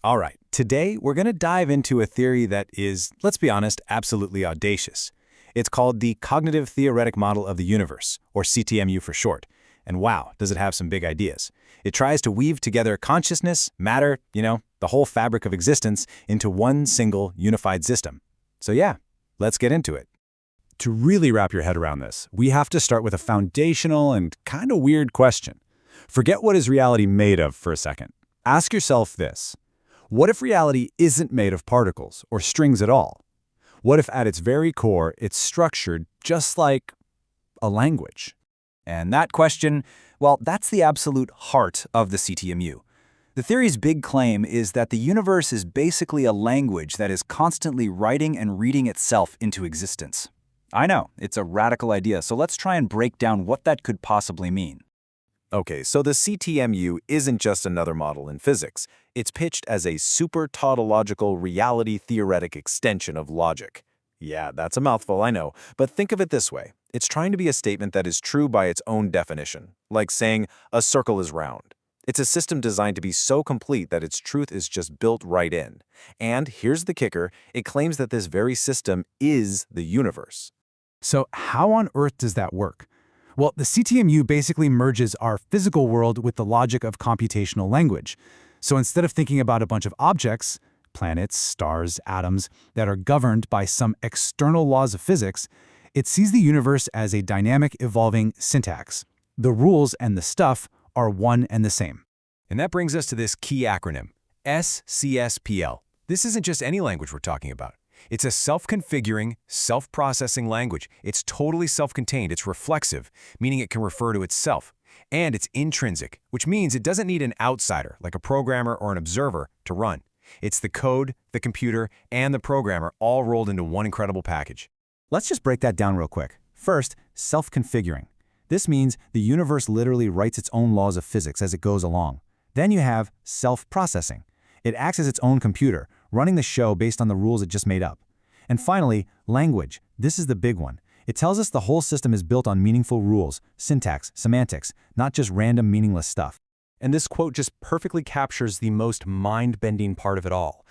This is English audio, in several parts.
All right, today we're going to dive into a theory that is, let's be honest, absolutely audacious. It's called the Cognitive Theoretic Model of the Universe, or CTMU for short. And wow, does it have some big ideas. It tries to weave together consciousness, matter, the whole fabric of existence into one single unified system. So yeah, let's get into it. To really wrap your head around this, we have to start with a foundational and kind of weird question. Forget what is reality made of for a second. Ask yourself this. What if reality isn't made of particles or strings at all? What if at its very core, it's structured just like a language? And that question, well, that's the absolute heart of the CTMU. The theory's big claim is that the universe is basically a language that is constantly writing and reading itself into existence. I know, it's a radical idea, so let's try and break down what that could possibly mean. Okay, so the CTMU isn't just another model in physics. It's pitched as a super-tautological reality-theoretic extension of logic. Yeah, that's a mouthful, I know, but think of it this way. It's trying to be a statement that is true by its own definition, like saying a circle is round. It's a system designed to be so complete that its truth is just built right in. And here's the kicker, it claims that this very system is the universe. So how on earth does that work? Well, the CTMU basically merges our physical world with the logic of computational language. So instead of thinking about a bunch of objects, planets, stars, atoms, that are governed by some external laws of physics, it sees the universe as a dynamic, evolving syntax. The rules and the stuff are one and the same. And that brings us to this key acronym, SCSPL. This isn't just any language we're talking about. It's a self-configuring, self-processing language. It's totally self-contained, it's reflexive, meaning it can refer to itself. And it's intrinsic, which means it doesn't need an outsider, like a programmer or an observer, to run. It's the code, the computer, and the programmer all rolled into one incredible package. Let's just break that down real quick. First, self-configuring. This means the universe literally writes its own laws of physics as it goes along. Then you have self-processing. It acts as its own computer, running the show based on the rules it just made up. And finally, language. This is the big one. It tells us the whole system is built on meaningful rules, syntax, semantics, not just random meaningless stuff. And this quote just perfectly captures the most mind-bending part of it all.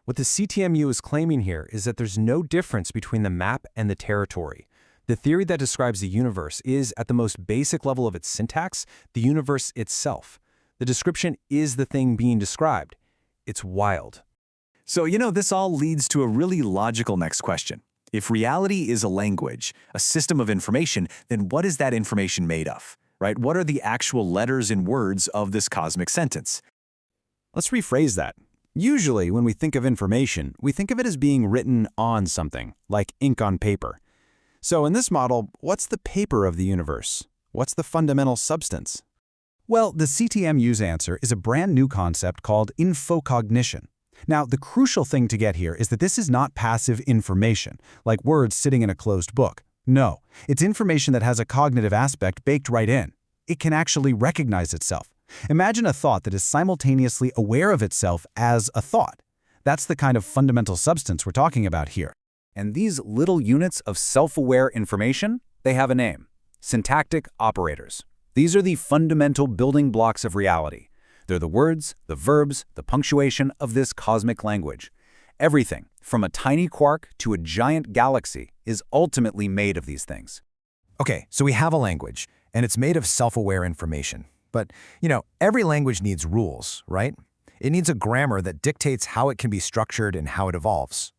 What the CTMU is claiming here is that there's no difference between the map and the territory. The theory that describes the universe is, at the most basic level of its syntax, the universe itself. The description is the thing being described. It's wild. So, this all leads to a really logical next question. If reality is a language, a system of information, then what is that information made of, right? What are the actual letters and words of this cosmic sentence? Let's rephrase that. Usually, when we think of information, we think of it as being written on something, like ink on paper. So in this model, what's the paper of the universe? What's the fundamental substance? Well, the CTMU's answer is a brand new concept called infocognition. Now, the crucial thing to get here is that this is not passive information, like words sitting in a closed book. No, it's information that has a cognitive aspect baked right in. It can actually recognize itself. Imagine a thought that is simultaneously aware of itself as a thought. That's the kind of fundamental substance we're talking about here. And these little units of self-aware information, they have a name: syntactic operators. These are the fundamental building blocks of reality. They're the words, the verbs, the punctuation of this cosmic language. Everything, from a tiny quark to a giant galaxy, is ultimately made of these things. Okay, so we have a language, and it's made of self-aware information. But, every language needs rules, right? It needs a grammar that dictates how it can be structured and how it evolves.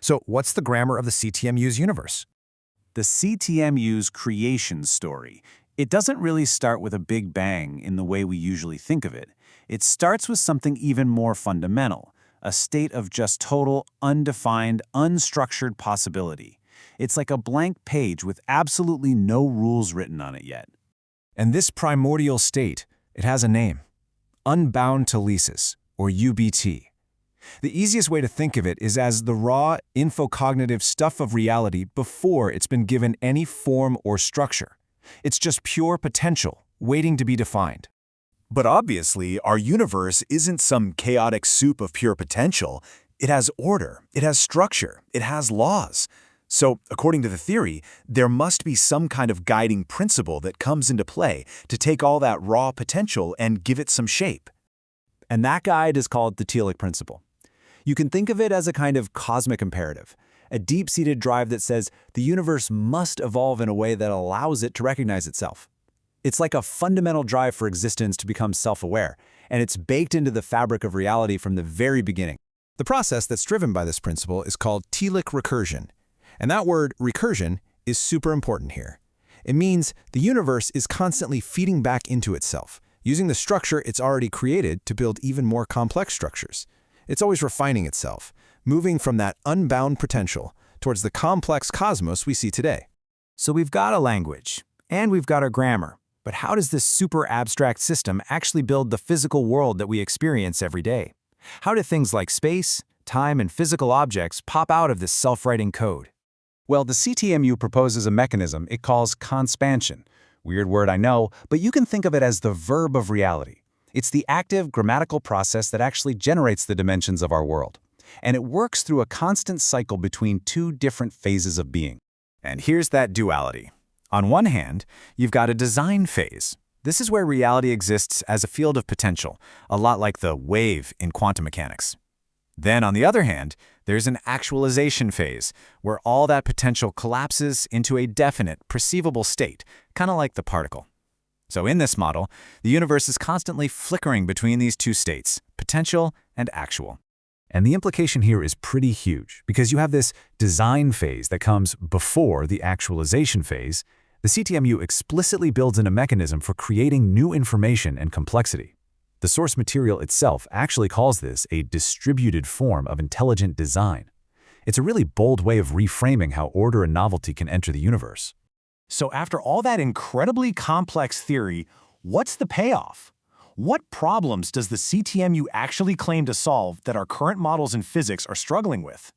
So what's the grammar of the CTMU's universe? The CTMU's creation story. It doesn't really start with a big bang in the way we usually think of it. It starts with something even more fundamental, a state of just total, undefined, unstructured possibility. It's like a blank page with absolutely no rules written on it yet. And this primordial state, it has a name: unbound telesis, or UBT. The easiest way to think of it is as the raw, infocognitive stuff of reality before it's been given any form or structure. It's just pure potential, waiting to be defined. But obviously, our universe isn't some chaotic soup of pure potential. It has order, it has structure, it has laws. So, according to the theory, there must be some kind of guiding principle that comes into play to take all that raw potential and give it some shape. And that guide is called the Theoretic principle. You can think of it as a kind of cosmic imperative, a deep-seated drive that says the universe must evolve in a way that allows it to recognize itself. It's like a fundamental drive for existence to become self-aware, and it's baked into the fabric of reality from the very beginning. The process that's driven by this principle is called Theoretic recursion. And that word, recursion, is super important here. It means the universe is constantly feeding back into itself, using the structure it's already created to build even more complex structures. It's always refining itself, moving from that unbound potential towards the complex cosmos we see today. So we've got a language, and we've got our grammar. But how does this super abstract system actually build the physical world that we experience every day? How do things like space, time, and physical objects pop out of this self-writing code? Well, the CTMU proposes a mechanism it calls conspansion. Weird word, I know, but you can think of it as the verb of reality. It's the active grammatical process that actually generates the dimensions of our world. And it works through a constant cycle between two different phases of being. And here's that duality. On one hand, you've got a design phase. This is where reality exists as a field of potential, a lot like the wave in quantum mechanics. Then, on the other hand, there's an actualization phase, where all that potential collapses into a definite, perceivable state, kind of like the particle. So in this model, the universe is constantly flickering between these two states, potential and actual. And the implication here is pretty huge, because you have this design phase that comes before the actualization phase. The CTMU explicitly builds in a mechanism for creating new information and complexity. The source material itself actually calls this a distributed form of intelligent design. It's a really bold way of reframing how order and novelty can enter the universe. So after all that incredibly complex theory, what's the payoff? What problems does the CTMU actually claim to solve that our current models in physics are struggling with?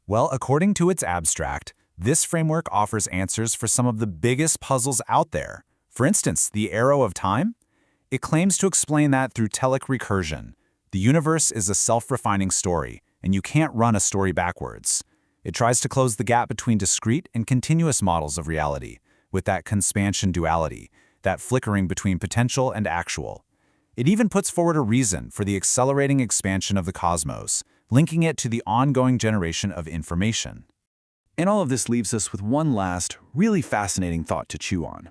Well, according to its abstract, this framework offers answers for some of the biggest puzzles out there. For instance, the arrow of time? It claims to explain that through telic recursion. The universe is a self-refining story, and you can't run a story backwards. It tries to close the gap between discrete and continuous models of reality, with that conspansion duality, that flickering between potential and actual. It even puts forward a reason for the accelerating expansion of the cosmos, linking it to the ongoing generation of information. And all of this leaves us with one last, really fascinating thought to chew on.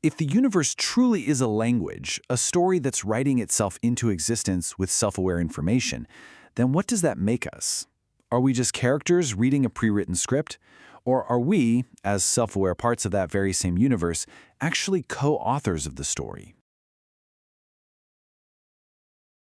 If the universe truly is a language, a story that's writing itself into existence with self-aware information, then what does that make us? Are we just characters reading a pre-written script? Or are we, as self-aware parts of that very same universe, actually co-authors of the story?